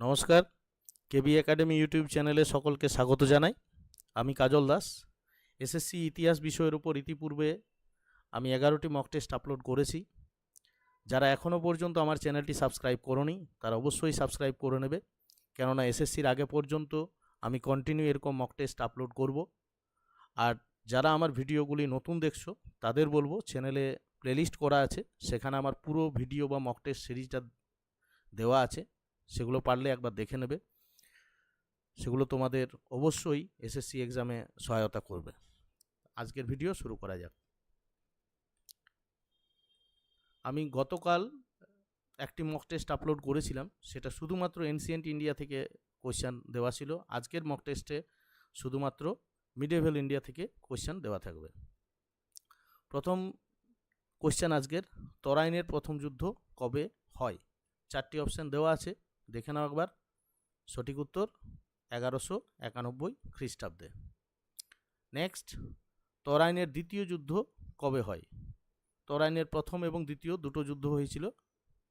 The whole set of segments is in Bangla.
নমস্কার, কেবি একাডেমি ইউটিউব চ্যানেলে সকলকে স্বাগত জানাই। আমি কাজল দাস। এসএসসি ইতিহাস বিষয়ের উপর ইতিপূর্বে আমি 11টি মক টেস্ট আপলোড করেছি। যারা এখনও পর্যন্ত আমার চ্যানেলটি সাবস্ক্রাইব করোনি তারা অবশ্যই সাবস্ক্রাইব করে নেবে, কেননা এসএসসির আগে পর্যন্ত আমি কন্টিনিউ এরকম মক টেস্ট আপলোড করব। আর যারা আমার ভিডিওগুলি নতুন দেখছো তাদের বলবো, চ্যানেলে প্লেলিস্ট করা আছে, সেখানে আমার পুরো ভিডিও বা মক টেস্ট সিরিজটা দেওয়া আছে, সেগুলো পারলে একবার দেখে নেবে। সেগুলো তোমাদের অবশ্যই এসএসসি এক্সামে সহায়তা করবে। আজকের ভিডিও শুরু করা যাক। আমি গতকাল একটি মক টেস্ট আপলোড করেছিলাম, সেটা শুধুমাত্র এনসিয়েন্ট ইন্ডিয়া থেকে কোয়েশ্চেন দেওয়া ছিল। আজকের মক টেস্টে শুধুমাত্র মিডেভেল ইন্ডিয়া থেকে কোয়েশ্চেন দেওয়া থাকবে। প্রথম কোয়েশ্চেন আজকের, তরাইনের প্রথম যুদ্ধ কবে হয়? 4টি অপশান দেওয়া আছে, দেখে নাও একবার। সঠিক উত্তর 1191 খ্রিস্টাব্দে। নেক্সট, তরাইনের দ্বিতীয় যুদ্ধ কবে হয়? তরাইনের প্রথম এবং দ্বিতীয় দুটো যুদ্ধ হয়েছিল,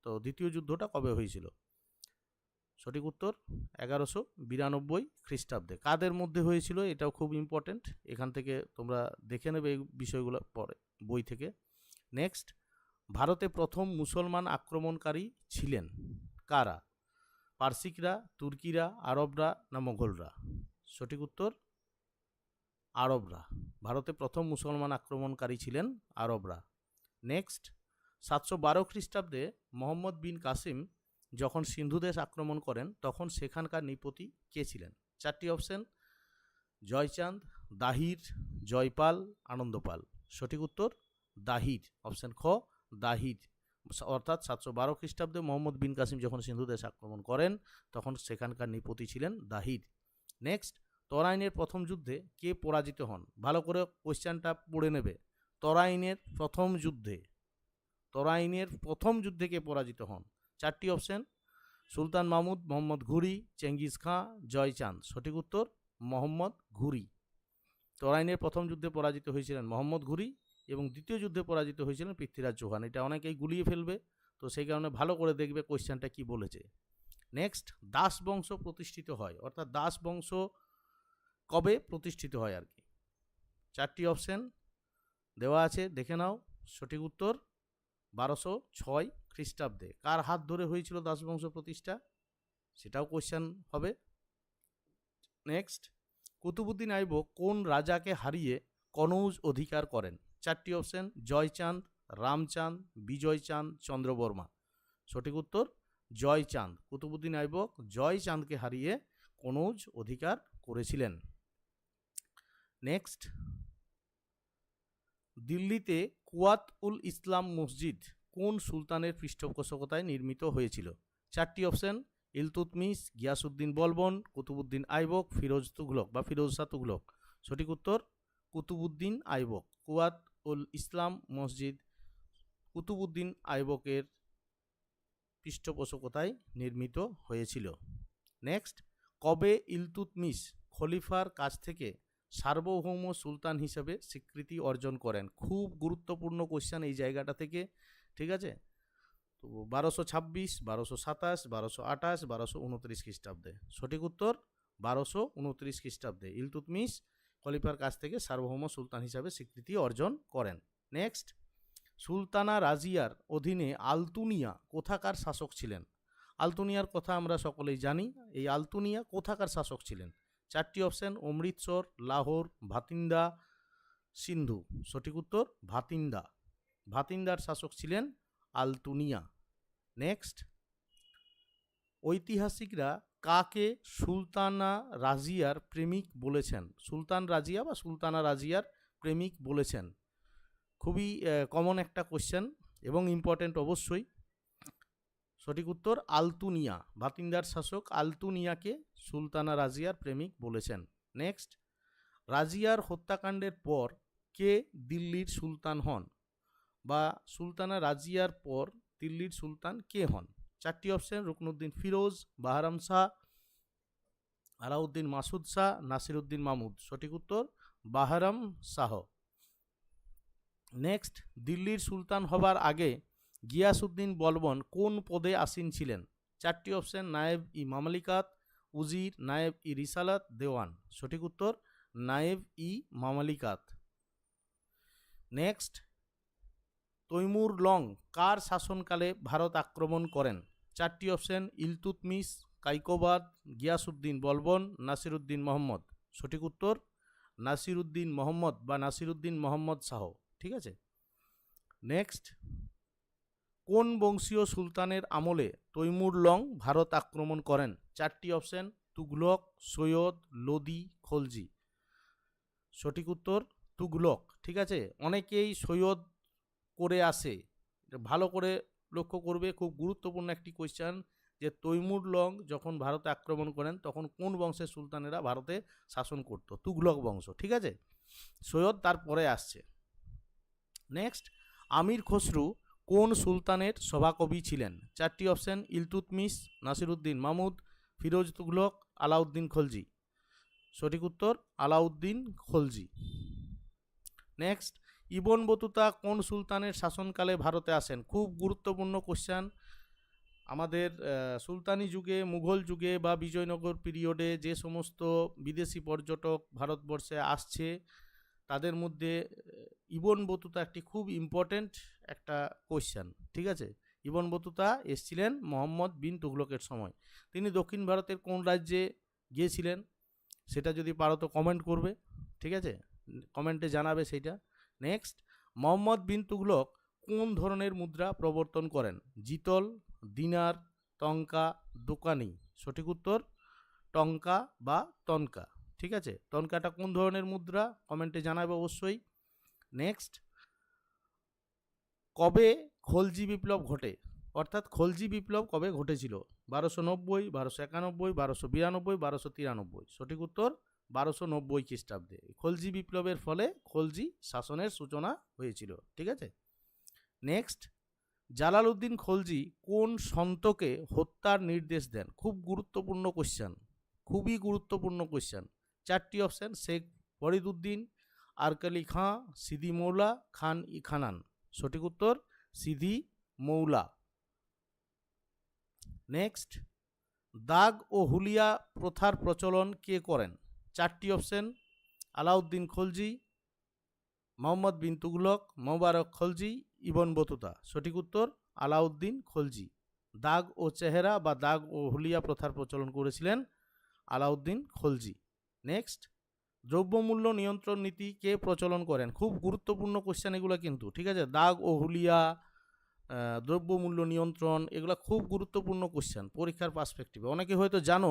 তো দ্বিতীয় যুদ্ধটা কবে হয়েছিল? সঠিক উত্তর 1192 খ্রিস্টাব্দে। কাদের মধ্যে হয়েছিল এটাও খুব ইম্পর্টেন্ট, এখান থেকে তোমরা দেখে নেবে এই বিষয়গুলো পরে বই থেকে। নেক্সট, ভারতে প্রথম মুসলমান আক্রমণকারী ছিলেন কারা? পার্সিকরা, তুর্কিরা, আরবরা না মোগলরা? সঠিক উত্তর আরবরা। ভারতে প্রথম মুসলমান আক্রমণকারী ছিলেন আরবরা। নেক্সট, 712 খ্রিস্টাব্দে মোহাম্মদ বিন কাসিম যখন সিন্ধু দেশ আক্রমণ করেন তখন সেখানকার নৃপতি কে ছিলেন? 4টি অপশন, জয়চাঁদ, দাহির, জয়পাল, আনন্দপাল। সঠিক উত্তর দাহির, অপশন খ দাহির। অর্থাৎ 712 খ্রিস্টাব্দে মোহাম্মদ বিন কাসিম যখন সিন্ধু দেশ আক্রমণ করেন তখন সেখানকার নৃপতি ছিলেন দাহির। নেক্সট, তরাইনের প্রথম যুদ্ধে কে পরাজিত হন? ভালো করে কোয়েশ্চেনটা পড়ে নেবে। তরাইনের প্রথম যুদ্ধে কে পরাজিত হন? 4টি অপশন, সুলতান মাহমুদ, মোহাম্মদ ঘুরি, চেঙ্গিস খাঁ, জয়চাঁদ। সঠিক উত্তর মোহাম্মদ ঘুরি। তরাইনের প্রথম যুদ্ধে পরাজিত হয়েছিলেন মোহাম্মদ ঘুরি এবং দ্বিতীয় যুদ্ধে পরাজিত হয়েছিলেন পৃথ্বীরাজ চৌহান। এটা অনেকেই গুলিয়ে ফেলবে, তো সেই কারণে ভালো করে দেখবে কোয়েশ্চেনটা কি বলেছে। নেক্সট, দাস বংশ প্রতিষ্ঠিত হয়, অর্থাৎ দাস বংশ কবে প্রতিষ্ঠিত হয় আর কি? 4টি অপশন দেওয়া আছে, দেখে নাও। সঠিক উত্তর 1206 খ্রিস্টাব্দে। কার হাত ধরে হয়েছিল দাস বংশ প্রতিষ্ঠা, সেটাও কোয়েশ্চেন হবে। নেক্সট, কুতুবুদ্দিন আইবক কোন রাজাকে হারিয়ে কনৌজ অধিকার করেন? 4টি অপশন, জয়চাঁদ, রামচাঁদ, বিজয়চাঁদ, চন্দ্রবর্মা। সঠিক উত্তর জয়চাঁদ। কুতুবুদ্দিন আইবক জয়চাঁদকে হারিয়ে কনৌজ অধিকার করেছিলেন। নেক্সট, দিল্লিতে কুয়াত উল ইসলাম মসজিদ কোন সুলতানের পৃষ্ঠপোষকতায় নির্মিত হয়েছিল? 4টি অপশন, ইলতুৎমিশ, গিয়াসউদ্দিন বলবন, কুতুবুদ্দিন আইবক, ফিরোজ তুগলক বা ফিরোজ শাহ তুগলক। সঠিক উত্তর কুতুবুদ্দিন আইবক। কুয়াত উল ইসলাম মসজিদ কুতুবুদ্দিন আইবকের পৃষ্ঠপোষকতায় নির্মিত হয়েছিল। নেক্সট, কবে ইলতুৎমিশ খলিফার কাছ থেকে সার্বভৌম সুলতান হিসেবে স্বীকৃতি অর্জন করেন? খুব গুরুত্বপূর্ণ কোশ্চেন এই জায়গাটা থেকে, ঠিক আছে? তো 1226, 1227, 1228, 1229 খ্রিস্টাব্দে। সঠিক উত্তর 1229 খ্রিস্টাব্দে ইলতুৎমিশ খলিফার কাছ থেকে সার্বভৌম সুলতান হিসাবে স্বীকৃতি অর্জন করেন। নেক্সট, সুলতানা রাজিয়ার অধীনে আলতুনিয়া কোথাকার শাসক ছিলেন? আলতুনিয়ার কথা আমরা সকলেই জানি। এই আলতুনিয়া কোথাকার শাসক ছিলেন? 4টি অপশন, অমৃতসর, লাহোর, ভাতিন্দা, সিন্ধু। সঠিক উত্তর ভাতিন্দা। ভাতিন্দার শাসক ছিলেন আলতুনিয়া। নেক্সট, ঐতিহাসিকরা কাকে সুলতানা রাজিয়ার প্রেমিক বলেছেন? সুলতান রাজিয়া বা সুলতানা রাজিয়ার প্রেমিক বলেছেন। খুবই কমন একটা কোশ্চেন এবং ইম্পর্টেন্ট অবশ্যই। সঠিক উত্তর আলতুনিয়া। ভাতিন্দার শাসক আলতুনিয়াকে সুলতানা রাজিয়ার প্রেমিক বলেছেন। নেক্সট, রাজিয়ার হত্যাকাণ্ডের পর কে দিল্লির সুলতান হন? বা সুলতানা রাজিয়ার পর দিল্লির সুলতান কে হন? 4টি অপশন, রুকনুদ্দিন ফিরোজ, বাহারাম শাহ, আলাউদ্দিন মাসুদ শাহ, নাসিরুদ্দিন মাহমুদ। সঠিক উত্তর বাহারাম শাহ। নেক্সট, দিল্লির সুলতান হবার আগে গিয়াসউদ্দিন বলবন কোন পদে আসীন ছিলেন? চারটি অপশন নায়েব ই মামালিকাত, উজির, নায়েব ই রিসালাত, দেওয়ান। সঠিক উত্তর নায়েব ই মামালিকাত। নেক্সট, তৈমুর লং কার শাসনকালে ভারত আক্রমণ করেন? চারটি অপশন ইলতুৎমিশ, কাইকোবাদ, গিয়াসউদ্দিন বলবন, নাসিরুদ্দিন মোহাম্মদ। সঠিক উত্তর নাসিরুদ্দিন মোহাম্মদ বা নাসিরুদ্দিন মোহাম্মদ শাহ। ঠিক আছে। নেক্সট, কোন বংশীয় সুলতানের আমলে তৈমুর লং ভারত আক্রমণ করেন? চারটি অপশন তুগলক, সৈয়দ, লোদি, খলজি। সঠিক উত্তর তুগলক। ঠিক আছে, অনেকেই সৈয়দ করে আসে, ভালো করে লক্ষ্য করবে, খুব গুরুত্বপূর্ণ একটি কোয়েশ্চেন, যে তৈমুর লং যখন ভারতে আক্রমণ করেন তখন কোন বংশের সুলতানেরা ভারতে শাসন করত? তুগলক বংশ। ঠিক আছে, সৈয়দ তারপরে আসছে। নেক্সট, আমির খসরু কোন সুলতানের সভাকবি ছিলেন? চারটি অপশন ইলতুৎমিশ, নাসিরুদ্দিন মাহমুদ, ফিরোজ তুগলক, আলাউদ্দিন খলজি। সঠিক উত্তর Alauddin Khalji. Next, Ibn Battuta কোন সুলতানের শাসনকালে ভারতে আসেন? খুব গুরুত্বপূর্ণ কোশ্চেন। আমাদের সুলতানি যুগে, মুঘল যুগে বা বিজয়নগর পিরিয়ডে যে সমস্ত বিদেশি পর্যটক ভারতবর্ষে আসছে তাদের মধ্যে ইবন বতুতা একটি খুব ইম্পর্টেন্ট একটা কোশ্চেন। ঠিক আছে, ইবন বতুতা এসেছিলেন মোহাম্মদ বিন তুগলকের সময়। তিনি দক্ষিণ ভারতের কোন রাজ্যে গিয়েছিলেন সেটা যদি পারো তো কমেন্ট করবে। ঠিক আছে, কমেন্টে জানাবে সেইটা। নেক্সট, মোহাম্মদ বিন তুগলক কোন ধরনের মুদ্রা প্রবর্তন করেন? জিতল, দিনার, টঙ্কা, দোকানি। সঠিক উত্তর টঙ্কা বা তনকা। ঠিক আছে, তনকাটা কোন ধরনের মুদ্রা কমেন্টে জানাবে অবশ্যই। নেক্সট, কবে খলজি বিপ্লব ঘটে? অর্থাৎ খলজি বিপ্লব কবে ঘটেছিল? 1290, 1291, 1292, 1293। সঠিক উত্তর 1290 খ্রিস্টাব্দে খলজি বিপ্লবের ফলে খলজি শাসনের সূচনা হয়েছিল। ঠিক আছে। নেক্সট, জালালউদ্দিন খলজি কোন সন্তকে হত্যার নির্দেশ দেন? খুব গুরুত্বপূর্ণ কোশ্চেন, খুবই গুরুত্বপূর্ণ কোশ্চেন। চারটি অপশন শেখ ফরিদউদ্দিন, আরকালি খাঁ, সিদি মৌলা, খান ই খানান। সঠিক উত্তর সিদি মৌলা। নেক্সট, দাগ ও হুলিয়া প্রথার প্রচলন কে করেন? চারটি অপশন আলাউদ্দিন খলজি, মোহাম্মদ বিন তুগলক, মোবারক খলজি, ইবন বতুতা। সঠিক উত্তর আলাউদ্দিন খলজি। দাগ ও চেহারা বা দাগ ও হুলিয়া প্রথার প্রচলন করেছিলেন আলাউদ্দিন খলজি। নেক্সট, দ্রব্যমূল্য নিয়ন্ত্রণ নীতি কে প্রচলন করেন? খুব গুরুত্বপূর্ণ কোশ্চেন এগুলো কিন্তু। ঠিক আছে, দাগ ও হুলিয়া, দ্রব্যমূল্য নিয়ন্ত্রণ, এগুলো খুব গুরুত্বপূর্ণ কোশ্চেন পরীক্ষার পার্সপেক্টিভে। অনেকে হয়তো জানো,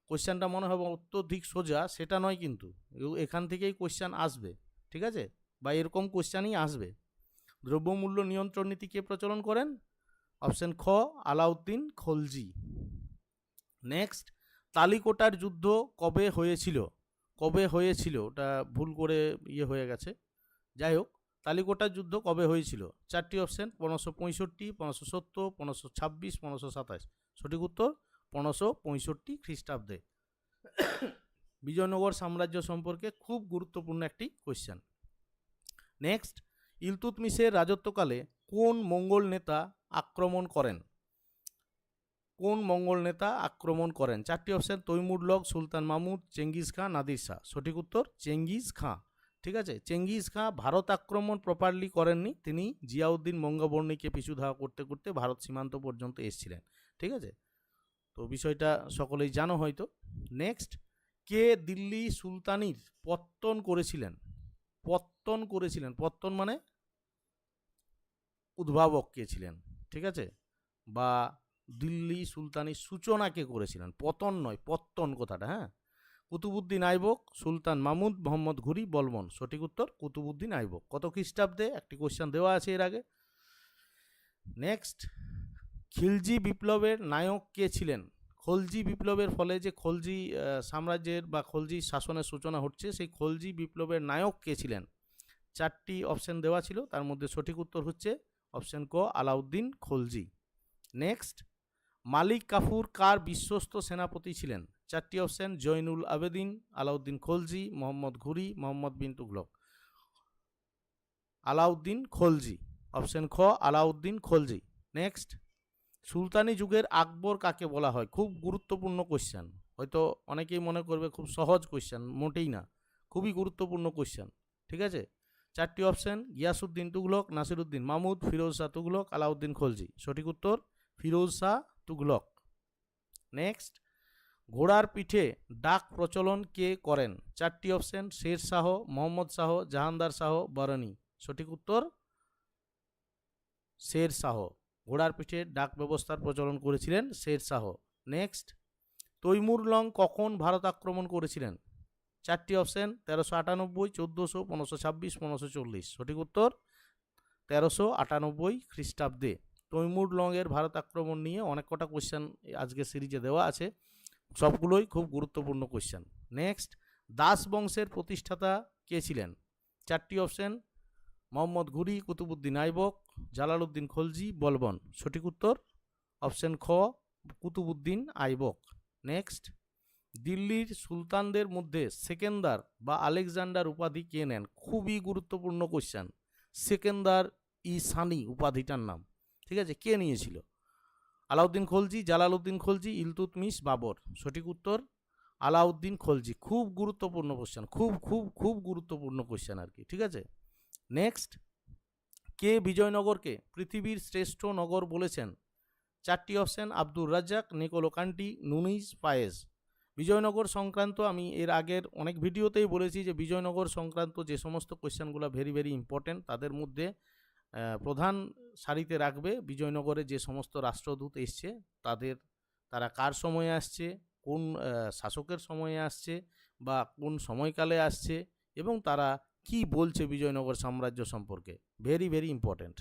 কোশ্চেনটা মনে হবে অত্যধিক সোজা, সেটা নয় কিন্তু, এখান থেকেই কোশ্চেন আসবে। ঠিক আছে, বা এরকম কোশ্চেনই আসবে। দ্রব্যমূল্য নিয়ন্ত্রণ নীতি কে প্রচলন করেন? অপশন খ আলাউদ্দিন খলজি। নেক্সট, তালিকোটার যুদ্ধ কবে হয়েছিল? কবে হয়েছিল ওটা ভুল করে হয়ে গেছে, যাই হোক, তালিকোটার যুদ্ধ কবে হয়েছিল? চারটি অপশন 1565, 1570, 1526, 1527। সঠিক উত্তর 1565 খ্রিস্টাব্দে। বিজয়নগর সাম্রাজ্য সম্পর্কে খুব গুরুত্বপূর্ণ একটি কোশ্চেন। নেক্সট, ইলতুৎমিশের রাজত্বকালে কোন মঙ্গল নেতা আক্রমণ করেন? কোন মঙ্গল নেতা আক্রমণ করেন? চারটি অপশন তৈমুর লং, সুলতান মাহমুদ, চেঙ্গিজ খাঁ, নাদির শাহ। সঠিক উত্তর চেঙ্গিজ খাঁ। ঠিক আছে, চেঙ্গিজ খাঁ ভারত আক্রমণ প্রপারলি করেননি, তিনি জিয়াউদ্দিন মঙ্গবর্ণীকে পিছু ধাওয়া করতে করতে ভারত সীমান্ত পর্যন্ত এসেছিলেন। ঠিক আছে, তো বিষয়টা সকলেই জানো হয়তো। নেক্সট, কে দিল্লি সুলতানির পত্তন করেছিলেন? পত্তন করেছিলেন, পত্তন মানে উদ্ভাবক কে ছিলেন? ঠিক আছে, বা দিল্লি সুলতানির সূচনা কে করেছিলেন? পতন নয়, পত্তন কথাটা। হ্যাঁ, কুতুবউদ্দিন আইবক, সুলতান মাহমুদ, মোহাম্মদ ঘুরি, বলবন। সঠিক উত্তর কুতুবউদ্দিন আইবক। কত খ্রিস্টাব্দে একটি কোশ্চেন দেওয়া আছে এর আগে। নেক্সট, খিলজি বিপ্লবের নায়ক কে ছিলেন? খলজি বিপ্লবের ফলে যে খলজি সাম্রাজ্যের বা খলজি শাসনের সূচনা হচ্ছে, সেই খলজি বিপ্লবের নায়ক কে ছিলেন? চারটি অপশন দেওয়া ছিল, তার মধ্যে সঠিক উত্তর হচ্ছে অপশন ক আলাউদ্দিন খলজি। নেক্সট, মালিক কাফুর কার বিশ্বস্ত সেনাপতি ছিলেন? চারটি অপশন জৈনুল আবেদিন, আলাউদ্দিন খলজি, মোহাম্মদ ঘুরি, মোহাম্মদ বিন তুগলক। আলাউদ্দিন খলজি। অপশন খ আলাউদ্দিন খলজি। নেক্সট, সুলতানি যুগের আকবর কাকে বলা হয়? খুব গুরুত্বপূর্ণ কোশ্চেন। হয়তো অনেকেই মনে করবে খুব সহজ কোশ্চেন, মোটেই না, খুবই গুরুত্বপূর্ণ কোশ্চেন। ঠিক আছে, চারটি অপশন: গিয়াসউদ্দিন তুগলক, নাসিরউদ্দিন মাহমুদ, ফিরোজ শাহ তুগলক, আলাউদ্দিন খলজি। সঠিক উত্তর ফিরোজ শাহ তুগলক। নেক্সট, ঘোড়ার পিঠে ডাক প্রচলন কে করেন? চারটি অপশন: শের শাহ, মোহাম্মদ শাহ, জাহানদার শাহ, বারানি। সঠিক উত্তর শের শাহ। ঘোড়ার পিঠে ডাক ব্যবস্থার প্রচলন করেছিলেন শের শাহ। নেক্সট, তৈমুর লং কখন ভারত আক্রমণ করেছিলেন? চারটি অপশন: 1398, 1400, 1526, 1540। সঠিক উত্তর 1398 খ্রিস্টাব্দে। তৈমুর লং এর ভারত আক্রমণ নিয়ে অনেক কটা কোশ্চেন আজকে সিরিজে দেওয়া আছে, সবগুলোই খুব গুরুত্বপূর্ণ কোশ্চেন। নেক্সট, দাস বংশের প্রতিষ্ঠাতা কে ছিলেন? চারটি অপশন: মোহাম্মদ ঘুরি, কুতুবুদ্দিন আইবক, জালালউদ্দিন খলজি, বলবন। সঠিক উত্তর অপশন খ, কুতুবুদ্দিন আইবক। নেক্সট, দিল্লির সুলতানদের মধ্যে সেকেন্দার বা আলেকজান্ডার উপাধি কে নেন? খুবই গুরুত্বপূর্ণ কোশ্চেন। সেকেন্দার ই সানি উপাধিটার নাম, ঠিক আছে, কে নিয়েছিল? আলাউদ্দিন খলজি, জালালউদ্দিন খলজি, ইলতুৎমিশ, বাবর। সঠিক উত্তর আলাউদ্দিন খলজি। খুব গুরুত্বপূর্ণ কোশ্চেন, খুব খুব খুব গুরুত্বপূর্ণ কোশ্চেন আর কি। ঠিক আছে, নেক্সট, কে বিজয়নগরকে পৃথিবীর শ্রেষ্ঠ নগর বলেছেন? চারটি option: Abdur Razzaq, Nicolo Conti, Nuniz, Paes. Vijayanagara সংক্রান্ত আমি এর আগের অনেক ভিডিওতেই বলেছি যে বিজয়নগর সংক্রান্ত যে সমস্ত কোয়েশ্চেনগুলো ভেরি ভেরি ইম্পর্টেন্ট, তাদের মধ্যে প্রধান সারিতে রাখবে বিজয়নগরে যে সমস্ত রাষ্ট্রদূত এসছে তারা কার সময়ে আসছে, কোন শাসকের সময়ে আসছে বা কোন সময়কালে আসছে, এবং তারা কি বলছে বিজয়নগর সাম্রাজ্য সম্পর্কে। Very very important.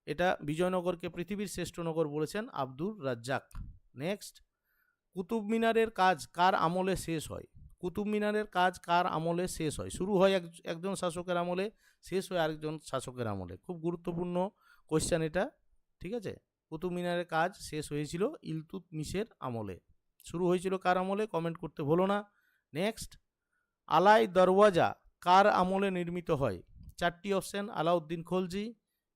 এটা বিজয়নগরকে পৃথিবীর শ্রেষ্ঠ নগর বলেছেন আব্দুর রাজ্জাক। নেক্সট, কুতুব মিনারের কাজ কার আমলে শেষ হয়? কুতুব মিনারের কাজ কার আমলে শেষ হয়? শুরু হয় একজন শাসকের আমলে, শেষ হয় আরেকজন শাসকের আমলে। খুব গুরুত্বপূর্ণ কোয়েশ্চেন এটা। ঠিক আছে, কুতুব মিনারের কাজ শেষ হয়েছিল ইলতুৎমিশের আমলে। শুরু হয়েছিল কার আমলে? কমেন্ট করতে ভুলো না। নেক্সট, আলাই দরওয়াজা কার আমলে নির্মিত হয়? চারটি অপশন: আলাউদ্দিন খলজি,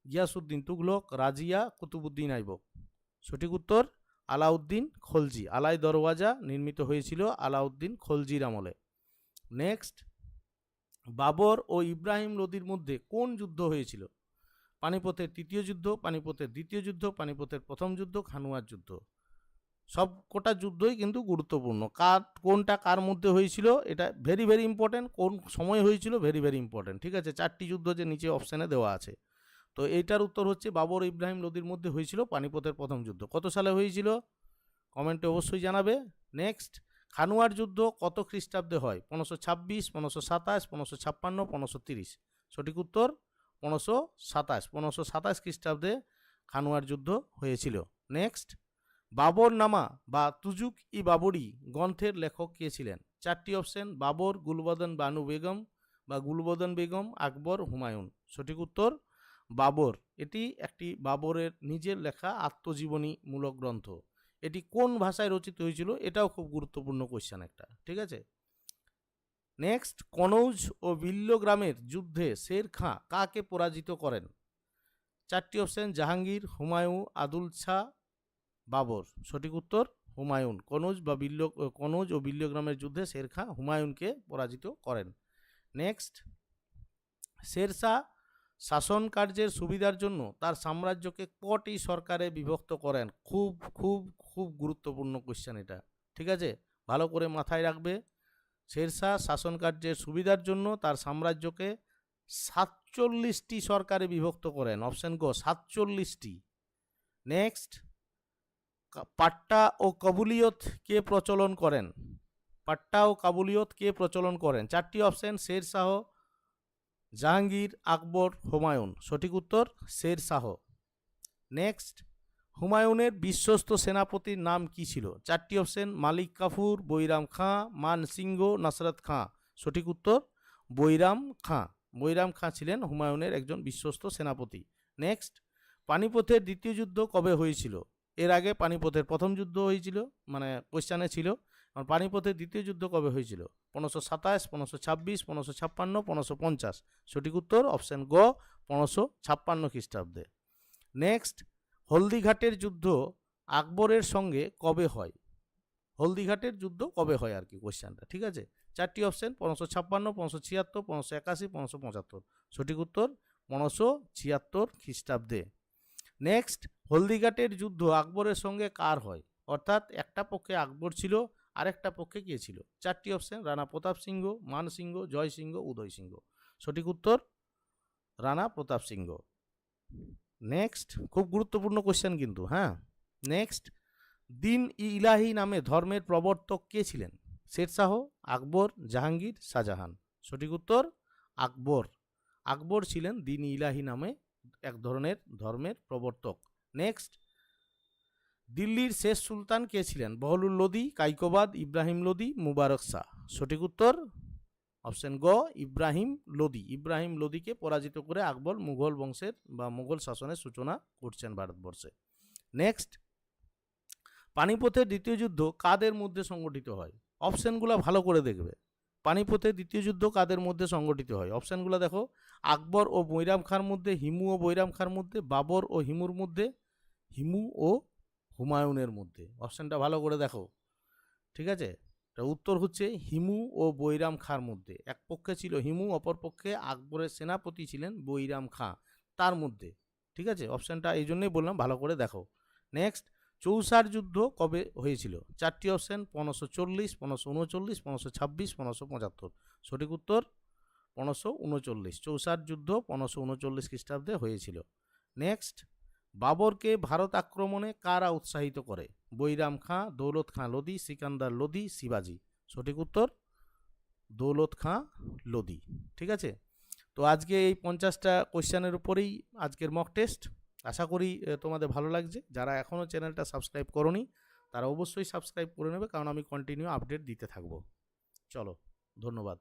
গিয়াসউদ্দিন তুগলক, রাজিয়া, কুতুবুদ্দিন আইবক। সঠিক উত্তর আলাউদ্দিন খলজি। আলাই দরওয়াজা নির্মিত হয়েছিল আলাউদ্দিন খলজির আমলে। নেক্সট, বাবর ও ইব্রাহিম লোদির মধ্যে কোন যুদ্ধ হয়েছিল? পানিপথের তৃতীয় যুদ্ধ, পানিপথের দ্বিতীয় যুদ্ধ, পানিপথের প্রথম যুদ্ধ, খানুয়ার যুদ্ধ। সব কটা যুদ্ধই কিন্তু গুরুত্বপূর্ণ। কোনটা কার মধ্যে হয়েছিল এটা ভেরি ভেরি ইম্পর্টেন্ট, কোন সময় হয়েছিল ভেরি ভেরি ইম্পর্টেন্ট। ঠিক আছে, চারটি যুদ্ধ যে নিচে অপশানে দেওয়া আছে। তো এইটার উত্তর হচ্ছে বাবর ইব্রাহিম লোদির মধ্যে হয়েছিল পানিপথের প্রথম যুদ্ধ। কত সালে হয়েছিল কমেন্টে অবশ্যই জানাবে। নেক্সট, খানুয়ার যুদ্ধ কত খ্রিস্টাব্দে হয়? 1526, 1527, 1556, 1530। সঠিক উত্তর 1527। 1527 খ্রিস্টাব্দে খানুয়ার যুদ্ধ হয়েছিল। নেক্সট, বাবর নামা বা তুজুক ই বাবরি গ্রন্থের লেখক কে ছিলেন? চারটি অপশন: বাবর, গুলবদন বানু বেগম বা গুলবদন বেগম, আকবর, হুমায়ুন। সঠিক উত্তর বাবর। এটি একটি বাবরের নিজের লেখা আত্মজীবনীমূলক গ্রন্থ। এটি কোন ভাষায় রচিত হয়েছিল? এটাও খুব গুরুত্বপূর্ণ কোয়েশ্চেন একটা। ঠিক আছে, নেক্সট, কনৌজ ও বিল্লগ্রামের যুদ্ধে শের খাঁ কাকে পরাজিত করেন? চারটি অপশন: জাহাঙ্গীর, হুমায়ুন, আদুল শাহ, বাবর। সঠিক উত্তর হুমায়ুন। কনৌজ ও বিল্লগ্রামের যুদ্ধে শের খাঁ হুমায়ুনকে পরাজিত করেন। নেক্সট, শের শাহ শাসন কার্যের সুবিধার জন্য তার সাম্রাজ্যকে কটি সরকারে বিভক্ত করেন? খুব খুব খুব গুরুত্বপূর্ণ কোয়েশ্চেন এটা। ঠিক আছে, ভালো করে মাথায় রাখবে। শের শাহ শাসন কার্যের সুবিধার জন্য তার সাম্রাজ্যকে 47টি সরকারে বিভক্ত করেন। অপশন গ 47টি। নেক্সট, পাট্টা ও কাবুলিয়ত কে প্রচলন করেন? পাট্টা ও কাবুলিয়ত কে প্রচলন করেন? চারটি অপশন: শের শাহ, জাহাঙ্গীর, আকবর, হুমায়ুন। সঠিক উত্তর শের শাহ। নেক্সট, হুমায়ুনের বিশ্বস্ত সেনাপতির নাম কি ছিল? চারটি অপশন: মালিক কাফুর, বৈরাম খাঁ, মান সিংহ, নাসরত খাঁ। সঠিক উত্তর বৈরাম খাঁ। বৈরাম খাঁ ছিলেন হুমায়ুনের একজন বিশ্বস্ত সেনাপতি। নেক্সট, পানিপথের দ্বিতীয় যুদ্ধ কবে হয়েছিল? এর আগে পানিপথের প্রথম যুদ্ধ হয়েছিল, মানে কোয়েশ্চানে ছিল। পানিপথের দ্বিতীয় যুদ্ধ কবে হয়েছিল? 1527, 1526, 1556, 1550। সঠিক উত্তর অপশন গ 1556 খ্রিস্টাব্দে। নেক্সট, হলদিঘাটের যুদ্ধ আকবরের সঙ্গে কবে হয়? হলদিঘাটের যুদ্ধ কবে হয় আর কি কোয়েশ্চেনটা, ঠিক আছে? চারটি অপশন 1556, 1576, 1581, 1575। সঠিক উত্তর 1576 খ্রিস্টাব্দে। নেক্সট, হলদিঘাটের যুদ্ধ আকবরের সঙ্গে কার হয়? অর্থাৎ একটা পক্ষে আকবর ছিল, আরেকটা পক্ষে কে ছিল? চারটি অপশন, রানা প্রতাপ সিংহ, মান সিংহ, জয় সিংহ, উদয় সিংহ। সঠিক উত্তর রানা প্রতাপ সিংহ। নেক্সট, খুব গুরুত্বপূর্ণ কোশ্চেন কিন্তু, হ্যাঁ। নেক্সট, দিন ইলাহি নামে ধর্মের প্রবর্তক কে ছিলেন? শেরশাহ, আকবর, জাহাঙ্গীর, শাহজাহান। সঠিক উত্তর আকবর। আকবর ছিলেন দিন ইলাহি নামে এক ধরনের ধর্মের প্রবর্তক। নেক্সট, দিল্লির শেষ সুলতান কে ছিলেন? বহলুল লোদি, কাইকোবাদ, ইব্রাহিম লোদি, মুবারক শাহ। সঠিক উত্তর অপশন গ, ইব্রাহিম লোদি। ইব্রাহিম লোদিকে পরাজিত করে আকবর মুঘল বংশের বা মুঘল শাসনের সূচনা করছেন ভারতবর্ষে। নেক্সট, পানিপথের দ্বিতীয় যুদ্ধ কাদের মধ্যে সংগঠিত হয়? অপশনগুলো ভালো করে দেখবে। পানিপথের দ্বিতীয় যুদ্ধ কাদের মধ্যে সংগঠিত হয়? অপশনগুলো দেখো, আকবর ও বৈরাম খাঁর মধ্যে, হিমু ও বৈরাম খাঁর মধ্যে, বাবর ও হিমুর মধ্যে, হিমু ও হুমায়ুনের মধ্যে। অপশনটা ভালো করে দেখো, ঠিক আছে? উত্তর হচ্ছে হিমু ও বৈরাম খাঁর মধ্যে। এক পক্ষে ছিল হিমু, অপর পক্ষে আকবরের সেনাপতি ছিলেন বৈরাম খাঁ, তার মধ্যে। ঠিক আছে, অপশনটা এই জন্যই বললাম ভালো করে দেখো। নেক্সট, চৌসার যুদ্ধ কবে হয়েছিল? চারটি অপশন, 1540, 1539, 1526, 1575। সঠিক উত্তর 1539। চৌসার যুদ্ধ 1539 খ্রিস্টাব্দে হয়েছিল। নেক্সট, বাবরকে ভারত আক্রমণে কারা উৎসাহিত করে? বৈরাম খাঁ, দৌলত খাঁ লোদি, সিকান্দার লোদি, শিবাজি। সঠিক উত্তর দৌলত খাঁ লোদি। ঠিক আছে, তো আজকে এই 50টা কোশ্চেনের উপরেই আজকের মক টেস্ট। আশা করি তোমাদের ভালো লাগছে। যারা এখনও চ্যানেলটা সাবস্ক্রাইব করোনি তারা অবশ্যই সাবস্ক্রাইব করে নেবে, কারণ আমি কন্টিনিউ আপডেট দিতে থাকবো। চলো, ধন্যবাদ।